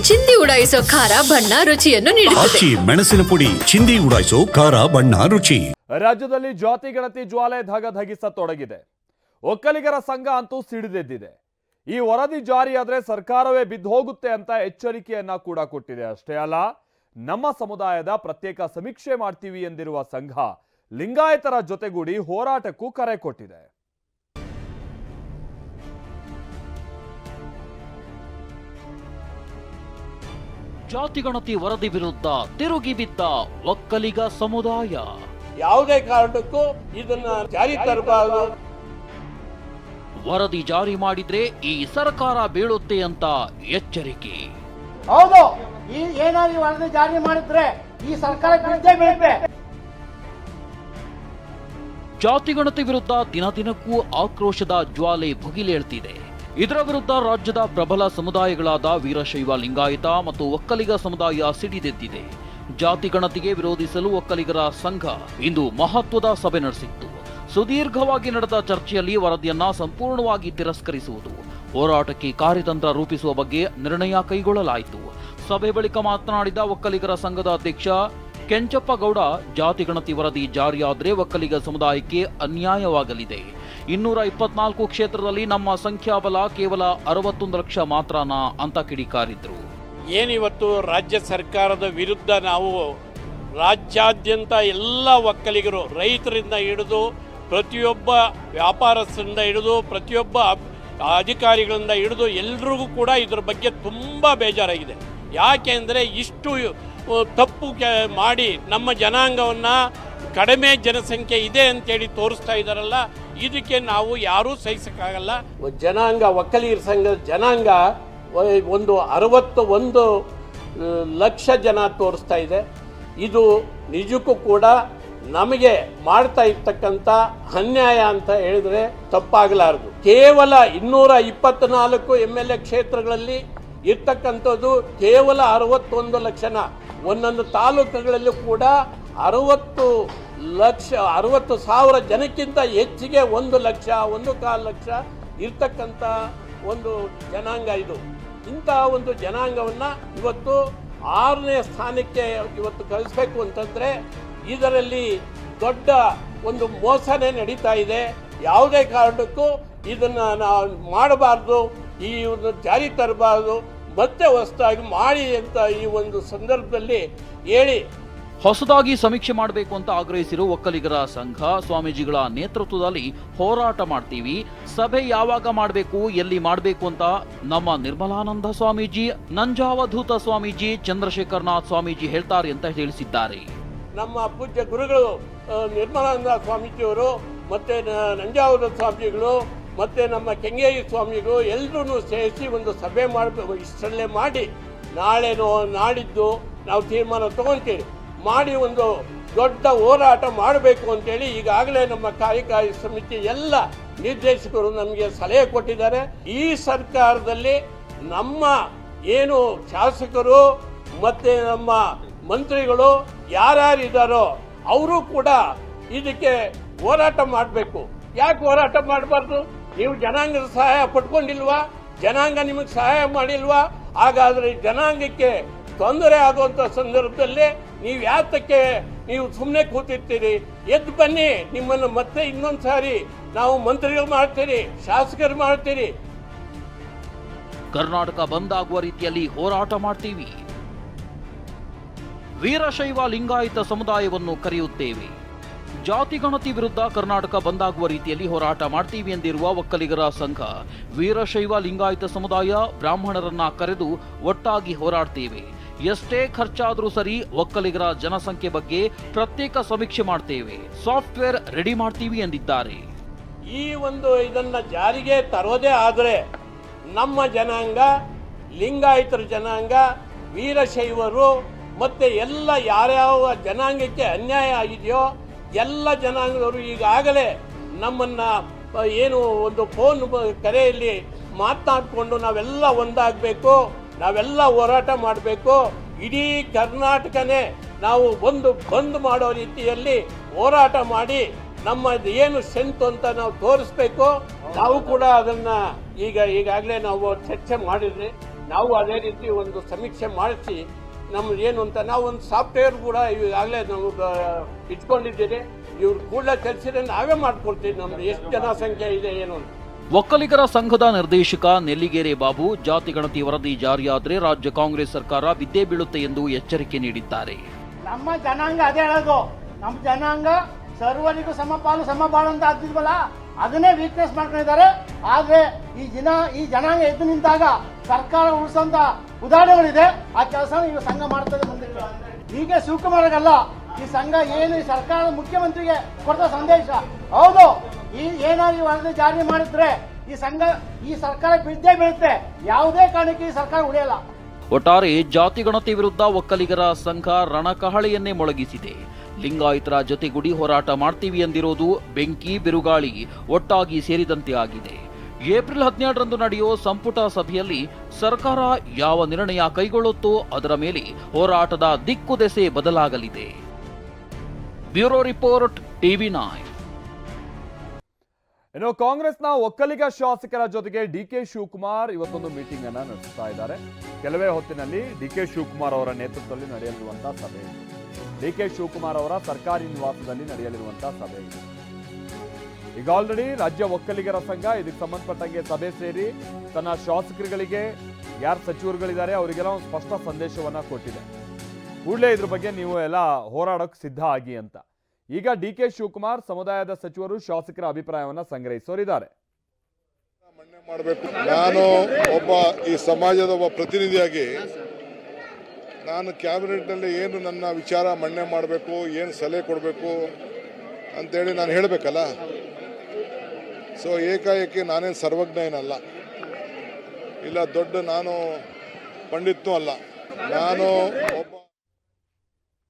ಚಿಂದಿ ಉಡಾಯಿಸೋ ಖಾರ ಬಣ್ಣ ರುಚಿಯನ್ನು ನೀಡುತ್ತದೆ. ಮೆಣಸಿನ ಪುಡಿ ಚಿಂದಿ ಉಡಾಯಿಸೋ ಖಾರ ಬಣ್ಣ ರುಚಿ. ರಾಜ್ಯದಲ್ಲಿ ಜಾತಿ ಗಣತಿ ಜ್ವಾಲೆ ಧಗಧಗಿಸತೊಡಗಿದೆ. ಒಕ್ಕಲಿಗರ ಸಂಘ ಅಂತೂ ಸಿಡಿದೆದ್ದಿದೆ. ಈ ವರದಿ ಜಾರಿಯಾದ್ರೆ ಸರ್ಕಾರವೇ ಬಿದ್ದು ಹೋಗುತ್ತೆ ಅಂತ ಎಚ್ಚರಿಕೆಯನ್ನ ಕೂಡ ಕೊಟ್ಟಿದೆ. ಅಷ್ಟೇ ಅಲ್ಲ, ನಮ್ಮ ಸಮುದಾಯದ ಪ್ರತ್ಯೇಕ ಸಮೀಕ್ಷೆ ಮಾಡ್ತೀವಿ ಎಂದಿರುವ ಸಂಘ ಲಿಂಗಾಯತರ ಜೊತೆಗೂಡಿ ಹೋರಾಟಕ್ಕೂ ಕರೆ ಕೊಟ್ಟಿದೆ. ಜಾತಿ ಗಣತಿ ವರದಿ ವಿರುದ್ಧ ತಿರುಗಿ ಬಿದ್ದ ಒಕ್ಕಲಿಗ ಸಮುದಾಯ. ಯಾವುದೇ ಕಾರಣಕ್ಕೂ ಇದನ್ನ ಜಾರಿ ತರಬಾರದು. ವರದಿ ಜಾರಿ ಮಾಡಿದ್ರೆ ಈ ಸರ್ಕಾರ ಬೀಳುತ್ತೆ ಅಂತ ಎಚ್ಚರಿಕೆ. ಹೌದು, ಈ ಏನಾದ್ರು ವರದಿ ಜಾರಿ ಮಾಡಿದ್ರೆ ಈ ಸರ್ಕಾರ ಬಿದ್ದೇ ಬೀಳುತ್ತೆ. ಜಾತಿ ಗಣತಿ ವಿರುದ್ಧ ದಿನದಿನಕ್ಕೂ ಆಕ್ರೋಶದ ಜ್ವಾಲೆ ಭುಗಿಲೇಳ್ತಿದೆ. ಇದರ ವಿರುದ್ಧ ರಾಜ್ಯದ ಪ್ರಬಲ ಸಮುದಾಯಗಳಾದ ವೀರಶೈವ ಲಿಂಗಾಯತ ಮತ್ತು ಒಕ್ಕಲಿಗ ಸಮುದಾಯ ಸಿಡಿದೆದ್ದಿದೆ. ಜಾತಿ ಗಣತಿಗೆ ವಿರೋಧಿಸಲು ಒಕ್ಕಲಿಗರ ಸಂಘ ಇಂದು ಮಹತ್ವದ ಸಭೆ ನಡೆಸಿತ್ತು. ಸುದೀರ್ಘವಾಗಿ ನಡೆದ ಚರ್ಚೆಯಲ್ಲಿ ವರದಿಯನ್ನ ಸಂಪೂರ್ಣವಾಗಿ ತಿರಸ್ಕರಿಸುವುದು, ಹೋರಾಟಕ್ಕೆ ಕಾರ್ಯತಂತ್ರ ರೂಪಿಸುವ ಬಗ್ಗೆ ನಿರ್ಣಯ ಕೈಗೊಳ್ಳಲಾಯಿತು. ಸಭೆ ಬಳಿಕ ಮಾತನಾಡಿದ ಒಕ್ಕಲಿಗರ ಸಂಘದ ಅಧ್ಯಕ್ಷ ಕೆಂಚಪ್ಪ ಗೌಡ, ಜಾತಿ ಗಣತಿ ವರದಿ ಜಾರಿಯಾದರೆ ಒಕ್ಕಲಿಗ ಸಮುದಾಯಕ್ಕೆ ಅನ್ಯಾಯವಾಗಲಿದೆ. 224 ಕ್ಷೇತ್ರದಲ್ಲಿ ನಮ್ಮ ಸಂಖ್ಯಾಬಲ ಕೇವಲ 61 ಲಕ್ಷ ಮಾತ್ರನಾ ಅಂತ ಕಿಡಿಕಾರಿದ್ರು. ಏನಿವತ್ತು ರಾಜ್ಯ ಸರ್ಕಾರದ ವಿರುದ್ಧ ನಾವು ರಾಜ್ಯಾದ್ಯಂತ ಎಲ್ಲ ಒಕ್ಕಲಿಗರು, ರೈತರಿಂದ ಹಿಡಿದು ಪ್ರತಿಯೊಬ್ಬ ವ್ಯಾಪಾರಸ್ಥರಿಂದ ಹಿಡಿದು ಪ್ರತಿಯೊಬ್ಬ ಅಧಿಕಾರಿಗಳಿಂದ ಹಿಡಿದು ಎಲ್ರಿಗೂ ಕೂಡ ಇದ್ರ ಬಗ್ಗೆ ತುಂಬ ಬೇಜಾರಾಗಿದೆ. ಯಾಕೆಂದರೆ ಇಷ್ಟು ತಪ್ಪು ಮಾಡಿ ನಮ್ಮ ಜನಾಂಗವನ್ನು ಕಡಿಮೆ ಜನಸಂಖ್ಯೆ ಇದೆ ಅಂತೇಳಿ ತೋರಿಸ್ತಾ ಇದ್ದಾರಲ್ಲ, ಇದಕ್ಕೆ ನಾವು ಯಾರೂ ಸಹಿಸಕ್ಕಾಗಲ್ಲ. ಜನಾಂಗ, ಒಕ್ಕಲಿಗರ ಸಂಘದ ಜನಾಂಗ ಒಂದು 61 ಲಕ್ಷ ಜನ ತೋರಿಸ್ತಾ ಇದೆ. ಇದು ನಿಜಕ್ಕೂ ಕೂಡ ನಮಗೆ ಮಾಡ್ತಾ ಇರ್ತಕ್ಕಂಥ ಅನ್ಯಾಯ ಅಂತ ಹೇಳಿದ್ರೆ ತಪ್ಪಾಗಲಾರದು. ಕೇವಲ 224 MLA ಕ್ಷೇತ್ರಗಳಲ್ಲಿ ಇರ್ತಕ್ಕಂಥದ್ದು ಕೇವಲ 61 ಲಕ್ಷನ. ಒಂದೊಂದು ತಾಲೂಕುಗಳಲ್ಲೂ ಕೂಡ 60,000 ಜನಕ್ಕಿಂತ ಹೆಚ್ಚಿಗೆ 1 ಲಕ್ಷ 1.25 ಲಕ್ಷ ಇರ್ತಕ್ಕಂಥ ಒಂದು ಜನಾಂಗ ಇದು. ಇಂತಹ ಒಂದು ಜನಾಂಗವನ್ನು ಇವತ್ತು 6ನೇ ಸ್ಥಾನಕ್ಕೆ ಇವತ್ತು ಕಳಿಸ್ಬೇಕು ಅಂತಂದರೆ ಇದರಲ್ಲಿ ದೊಡ್ಡ ಒಂದು ಮೋಸನೇ ನಡೀತಾ ಇದೆ. ಯಾವುದೇ ಕಾರಣಕ್ಕೂ ಇದನ್ನು ನಾವು ಮಾಡಬಾರ್ದು, ಈ ಒಂದು ಜಾರಿ ತರಬಾರ್ದು, ಮತ್ತೆ ಹೊಸದಾಗಿ ಮಾಡಿ ಅಂತ ಈ ಒಂದು ಸಂದರ್ಭದಲ್ಲಿ ಹೇಳಿ ಹೊಸದಾಗಿ ಸಮೀಕ್ಷೆ ಮಾಡಬೇಕು ಅಂತ ಆಗ್ರಹಿಸಿರುವ ಒಕ್ಕಲಿಗರ ಸಂಘ ಸ್ವಾಮೀಜಿಗಳ ನೇತೃತ್ವದಲ್ಲಿ ಹೋರಾಟ ಮಾಡ್ತೀವಿ. ಸಭೆ ಯಾವಾಗ ಮಾಡಬೇಕು, ಎಲ್ಲಿ ಮಾಡಬೇಕು ಅಂತ ನಮ್ಮ ನಿರ್ಮಲಾನಂದ ಸ್ವಾಮೀಜಿ, ನಂಜಾವಧೂತ ಸ್ವಾಮೀಜಿ, ಚಂದ್ರಶೇಖರನಾಥ್ ಸ್ವಾಮೀಜಿ ಹೇಳ್ತಾರೆ ಅಂತ ತಿಳಿಸಿದ್ದಾರೆ. ನಮ್ಮ ಪೂಜ್ಯ ಗುರುಗಳು ನಿರ್ಮಲಾನಂದ ಸ್ವಾಮೀಜಿಯವರು ಮತ್ತೆ ನಂಜಾವಧೂತ ಸ್ವಾಮೀಜಿಗಳು ಮತ್ತೆ ನಮ್ಮ ಕೆಂಗೇರಿ ಸ್ವಾಮಿಗಳು ಎಲ್ಲರೂ ಸೇರಿಸಿ ಒಂದು ಸಭೆ ಮಾಡಬೇಕು. ಇಷ್ಟರಲ್ಲೇ ಮಾಡಿ ನಾಳೆನೋ ನಾಡಿದ್ದು ನಾವು ತೀರ್ಮಾನ ತಗೊಳ್ತೀವಿ. ಮಾಡಿ ಒಂದು ದೊಡ್ಡ ಹೋರಾಟ ಮಾಡಬೇಕು ಅಂತೇಳಿ ಈಗಾಗಲೇ ನಮ್ಮ ಕಾರ್ಯಕಾರಿ ಸಮಿತಿ ಎಲ್ಲ ನಿರ್ದೇಶಕರು ನಮಗೆ ಸಲಹೆ ಕೊಟ್ಟಿದ್ದಾರೆ. ಈ ಸರ್ಕಾರದಲ್ಲಿ ನಮ್ಮ ಏನು ಶಾಸಕರು ಮತ್ತೆ ನಮ್ಮ ಮಂತ್ರಿಗಳು ಯಾರ್ಯಾರಿದ್ದಾರೋ ಅವರು ಕೂಡ ಇದಕ್ಕೆ ಹೋರಾಟ ಮಾಡಬೇಕು. ಯಾಕೆ ಹೋರಾಟ ಮಾಡಬಾರ್ದು? ನೀವು ಜನಾಂಗದ ಸಹಾಯ ಪಡ್ಕೊಂಡಿಲ್ವಾ? ಜನಾಂಗ ನಿಮಗೆ ಸಹಾಯ ಮಾಡಿಲ್ವಾ? ಹಾಗಾದರೆ ಜನಾಂಗಕ್ಕೆ ತೊಂದರೆ ಆಗುವಂಥ ಸಂದರ್ಭದಲ್ಲಿ ನೀವು ಯಾತಕ್ಕೆ ನೀವು ಸುಮ್ಮನೆ ಕೂತಿರ್ತೀರಿ? ಎದ್ದು ಬನ್ನಿ, ನಿಮ್ಮನ್ನು ಮತ್ತೆ ಇನ್ನೊಂದು ಸಾರಿ ನಾವು ಮಂತ್ರಿಗಳು ಮಾಡ್ತೀರಿ, ಶಾಸಕರು ಮಾಡ್ತೀರಿ. ಕರ್ನಾಟಕ ಬಂದ್ ಆಗುವ ರೀತಿಯಲ್ಲಿ ಹೋರಾಟ ಮಾಡ್ತೀವಿ. ವೀರಶೈವ ಲಿಂಗಾಯತ ಸಮುದಾಯವನ್ನು ಕರೆಯುತ್ತೇವೆ. ಜಾತಿ ಗಣತಿ ವಿರುದ್ಧ ಕರ್ನಾಟಕ ಬಂದ್ ಆಗುವ ರೀತಿಯಲ್ಲಿ ಹೋರಾಟ ಮಾಡ್ತೀವಿ ಎಂದಿರುವ ಒಕ್ಕಲಿಗರ ಸಂಘ ವೀರಶೈವ ಲಿಂಗಾಯತ ಸಮುದಾಯ ಬ್ರಾಹ್ಮಣರನ್ನ ಕರೆದು ಒಟ್ಟಾಗಿ ಹೋರಾಡ್ತೇವೆ. ಎಷ್ಟೇ ಖರ್ಚಾದರೂ ಸರಿ, ಒಕ್ಕಲಿಗರ ಜನಸಂಖ್ಯೆ ಬಗ್ಗೆ ಪ್ರತ್ಯೇಕ ಸಮೀಕ್ಷೆ ಮಾಡ್ತೇವೆ, ಸಾಫ್ಟ್ವೇರ್ ರೆಡಿ ಮಾಡ್ತೀವಿ ಎಂದಿದ್ದಾರೆ. ಈ ಒಂದು ಇದನ್ನ ಜಾರಿಗೆ ತರೋದೇ ಆದರೆ ನಮ್ಮ ಜನಾಂಗ, ಲಿಂಗಾಯತರ ಜನಾಂಗ, ವೀರಶೈವರು ಮತ್ತೆ ಎಲ್ಲ ಯಾರ್ಯಾವ ಜನಾಂಗಕ್ಕೆ ಅನ್ಯಾಯ ಆಗಿದೆಯೋ ಎಲ್ಲ ಜನಾಂಗದವರು ಈಗಾಗಲೇ ನಮ್ಮನ್ನ ಏನು ಒಂದು ಫೋನ್ ಕರೆಯಲ್ಲಿ ಮಾತನಾಡಿಕೊಂಡು ನಾವೆಲ್ಲ ಒಂದಾಗಬೇಕು, ನಾವೆಲ್ಲ ಹೋರಾಟ ಮಾಡಬೇಕು. ಇಡೀ ಕರ್ನಾಟಕನೇ ನಾವು ಒಂದು ಬಂದ್ ಮಾಡೋ ರೀತಿಯಲ್ಲಿ ಹೋರಾಟ ಮಾಡಿ ನಮ್ಮ ಏನು ಸ್ಟ್ರೆಂತ್ ಅಂತ ನಾವು ತೋರಿಸ್ಬೇಕು. ನಾವು ಕೂಡ ಅದನ್ನ ಈಗಾಗಲೇ ನಾವು ಚರ್ಚೆ ಮಾಡಿದ್ರಿ. ನಾವು ಅದೇ ರೀತಿ ಒಂದು ಸಮೀಕ್ಷೆ ಮಾಡಿಸಿ ನಮ್ದು ಏನು ಅಂತ ನಾವು ಒಂದು ಸಾಫ್ಟ್ವೇರ್ ಕೂಡ ಈಗಾಗಲೇ ನಾವು ಇಟ್ಕೊಂಡಿದ್ದೀರಿ. ಇವ್ರು ಕೂಡಲೇ ಕಲಿಸಿದ್ರೆ ನಾವೇ ಮಾಡ್ಕೊಳ್ತೀವಿ ನಮ್ದು ಎಷ್ಟು ಜನಸಂಖ್ಯೆ ಇದೆ ಏನು ಅಂತ. ಒಕ್ಕಲಿಗರ ಸಂಘದ ನಿರ್ದೇಶಕ ನೆಲ್ಲಿಗೇರೆ ಬಾಬು, ಜಾತಿ ಗಣತಿ ವರದಿ ಜಾರಿಯಾದರೆ ರಾಜ್ಯ ಕಾಂಗ್ರೆಸ್ ಸರ್ಕಾರ ಬಿದ್ದೇ ಬೀಳುತ್ತೆ ಎಂದು ಎಚ್ಚರಿಕೆ ನೀಡಿದ್ದಾರೆ. ನಮ್ಮ ಜನಾಂಗ ಅದೇ ಹೇಳೋದು, ನಮ್ಮ ಜನಾಂಗ ಸರ್ವರಿಗೂ ಸಮಪಾಲು ಸಮಬಾಳು ಅಂತ ಆಗ್ತಿದ್ವಲ್ಲ, ಅದನ್ನೇ ವೀಕ್ನೆಸ್ ಮಾಡ್ಕೊಂಡಿದ್ದಾರೆ. ಆದ್ರೆ ಈ ಜನಾಂಗ ಎದ್ದು ನಿಂತಾಗ ಸರ್ಕಾರ ಉಳಿಸೋಂತ ಉದಾಹರಣೆಗಳಿದೆ. ಆ ಕೆಲಸ ಈಗ ಸಂಘ ಮಾಡ್ತದೆ ಮುಂದೆ. ಹೀಗೆ ಶಿವಕುಮಾರ್ಗಲ್ಲ, ಈ ಸಂಘ ಏನು ಈ ಸರ್ಕಾರ ಮುಖ್ಯಮಂತ್ರಿಗೆ ಕೊಡ್ತ ಸಂದೇಶ. ಹೌದು, ಏನಾದ್ರು ವರದಿ ಜಾರಿ ಮಾಡಿದ್ರೆ ಈ ಸರ್ಕಾರ ಬಿದ್ದೇ ಬೀಳುತ್ತೆ. ಯಾವುದೇ ಕಾರಣಕ್ಕೆ ಈ ಸರ್ಕಾರ ಉಳಿಯಲ್ಲ. ಒಟ್ಟಾರೆ ಜಾತಿ ಗಣತಿ ವಿರುದ್ಧ ಒಕ್ಕಲಿಗರ ಸಂಘ ರಣಕಹಳೆಯನ್ನೇ ಮೊಳಗಿಸಿದೆ. ಲಿಂಗಾಯತರ ಜೊತೆಗೂಡಿ ಹೋರಾಟ ಮಾಡ್ತೀವಿ ಎಂದಿರೋದು ಬೆಂಕಿ ಬಿರುಗಾಳಿ ಒಟ್ಟಾಗಿ ಸೇರಿದಂತೆ ಆಗಿದೆ. ಏಪ್ರಿಲ್ 17ರಂದು ನಡೆಯೋ ಸಂಪುಟ ಸಭೆಯಲ್ಲಿ ಸರ್ಕಾರ ಯಾವ ನಿರ್ಣಯ ಕೈಗೊಳ್ಳುತ್ತೋ ಅದರ ಮೇಲೆ ಹೋರಾಟದ ದಿಕ್ಕು ದೆಸೆ ಬದಲಾಗಲಿದೆ. Bureau report, TV9. ಇನ್ನು ಕಾಂಗ್ರೆಸ್ನ ಒಕ್ಕಲಿಗ ಶಾಸಕರ ಜೊತೆಗೆ ಡಿಕೆ ಶಿವಕುಮಾರ್ ಇವತ್ತೊಂದು ಮೀಟಿಂಗ್ ಅನ್ನ ನಡೆಸ್ತಾ ಇದ್ದಾರೆ. ಕೆಲವೇ ಹೊತ್ತಿನಲ್ಲಿ ಡಿಕೆ ಶಿವಕುಮಾರ್ ಅವರ ನೇತೃತ್ವದಲ್ಲಿ ನಡೆಯಲಿರುವಂತಹ ಸಭೆ, ಡಿಕೆ ಶಿವಕುಮಾರ್ ಅವರ ಸರ್ಕಾರಿ ನಿವಾಸದಲ್ಲಿ ನಡೆಯಲಿರುವಂತಹ ಸಭೆ. ಈಗ ಆಲ್ರೆಡಿ ರಾಜ್ಯ ಒಕ್ಕಲಿಗರ ಸಂಘ ಇದಕ್ಕೆ ಸಂಬಂಧಪಟ್ಟಂಗೆ ಸಭೆ ಸೇರಿ ತನ್ನ ಶಾಸಕರುಗಳಿಗೆ, ಯಾರು ಸಚಿವರುಗಳಿದ್ದಾರೆ ಅವರಿಗೆಲ್ಲ ಒಂದು ಸ್ಪಷ್ಟ ಸಂದೇಶವನ್ನ ಕೊಟ್ಟಿದೆ. ಕೂಡಲೇ ಇದ್ರ ಬಗ್ಗೆ ನೀವು ಎಲ್ಲ ಹೋರಾಡೋಕೆ ಸಿದ್ಧ ಆಗಿ ಅಂತ. ಈಗ ಡಿಕೆ ಶಿವಕುಮಾರ್ ಸಮುದಾಯದ ಸಚಿವರು ಶಾಸಕರ ಅಭಿಪ್ರಾಯವನ್ನ ಸಂಗ್ರಹಿಸೋರಿದ್ದಾರೆ. ನಾನು ಒಬ್ಬ ಈ ಸಮಾಜದ ಒಬ್ಬ ಪ್ರತಿನಿಧಿಯಾಗಿ ನಾನು ಕ್ಯಾಬಿನೆಟ್ನಲ್ಲಿ ಏನು ನನ್ನ ವಿಚಾರ ಮಂಡನೆ ಮಾಡಬೇಕು, ಏನು ಸಲಹೆ ಕೊಡಬೇಕು ಅಂತೇಳಿ ನಾನು ಹೇಳಬೇಕಲ್ಲ. ಸೊ ಏಕಾಏಕಿ ನಾನೇನು ಸರ್ವಜ್ಞ ಏನಲ್ಲ, ಇಲ್ಲ ದೊಡ್ಡ ನಾನು ಪಂಡಿತನೂ ಅಲ್ಲ. ನಾನು ಒಬ್ಬ